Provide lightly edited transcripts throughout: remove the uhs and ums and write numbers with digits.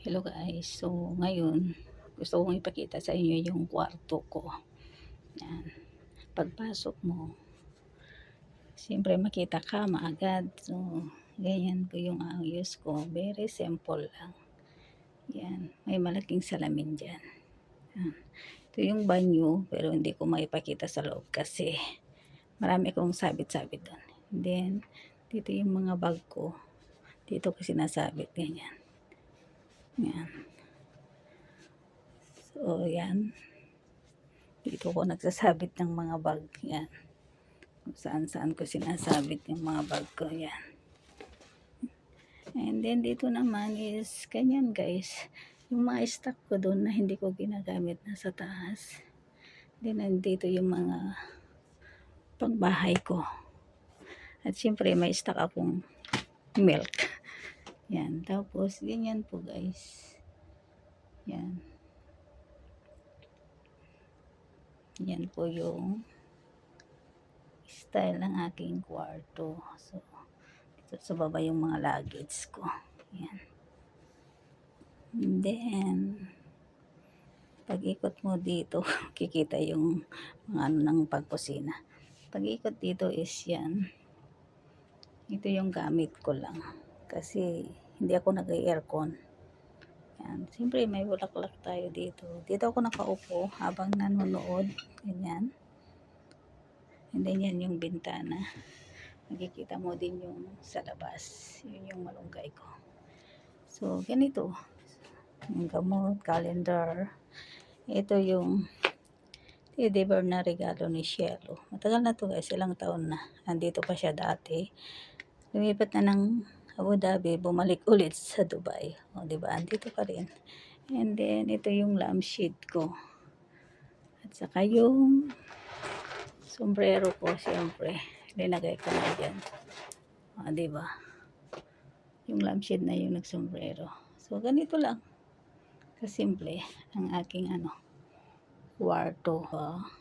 Hello guys, so ngayon gusto kong ipakita sa inyo yung kwarto ko. Yan. Pagpasok mo, siyempre makita ka maagad. So, ganyan po yung ayos ko. Very simple lang. Yan. May malaking salamin dyan. Yan. Ito yung banyo, pero hindi ko maipakita sa loob kasi marami kong sabit-sabit doon. Then, dito yung mga bag ko. Dito ko sinasabit. Ganyan. Yan. So, yan. Dito ko nagsasabit ng mga bag. Yan. Kung saan-saan ko sinasabit yung mga bag ko. Yan. And then, dito naman is, ganyan guys. Yung mga stock ko doon na hindi ko ginagamit na sa taas. Then, nandito yung mga pangbahay ko. At syempre, may stock akong milk. Yan. Tapos, ganyan po guys. Yan. Yan po yung style ng aking kwarto. So, dito sa baba yung mga luggage ko. Yan. And then, pag-ikot mo dito, kikita yung mga ano ng pagkusina. Pag-ikot dito is yan. Ito yung gamit ko lang. Kasi, hindi ako nag-aircon. Yan. Siyempre, may bulaklak tayo dito. Dito ako nakaupo habang nanonood. Ganyan. And then, yan yung bintana. Makikita mo din yung sa labas. Yun yung malunggay ko. So, ganito. Yung gamot, calendar. Ito yung teddy bear na regalo ni Cielo. Matagal na to guys. Ilang taon na. Nandito pa siya dati. Lumipat na ng Abu Dhabi. Bumalik ulit sa Dubai. O, diba? Andito pa rin. And then, ito yung lampshade ko. At saka yung sombrero ko, siyempre. Linagay ko na dyan. O, diba? Yung lampshade na yung nagsombrero. So, ganito lang. Kasimple ang aking kwarto.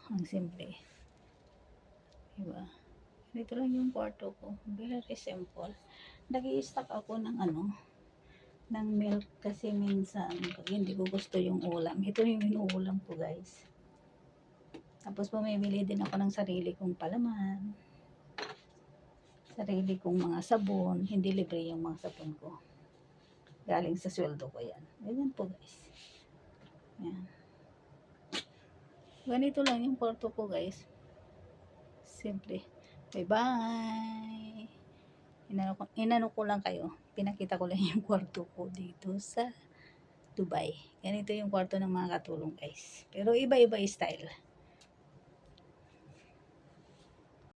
Ang simple. Diba? Ganito lang yung kwarto ko. Very simple. Nag-i-stock ako ng ng milk kasi minsan pag hindi ko gusto yung ulam. Ito yung inuulam ko guys. Tapos pumimili din ako ng sarili kong palaman. Sarili kong mga sabon. Hindi libre yung mga sabon ko. Galing sa sweldo ko yan. Ganyan po guys. Yan. Ganito lang yung kwarto ko guys. Simple. Bye bye. Inano ko lang kayo. Pinakita ko lang yung kwarto ko dito sa Dubai. Ganito yung kwarto ng mga katulong guys. Pero iba-iba style.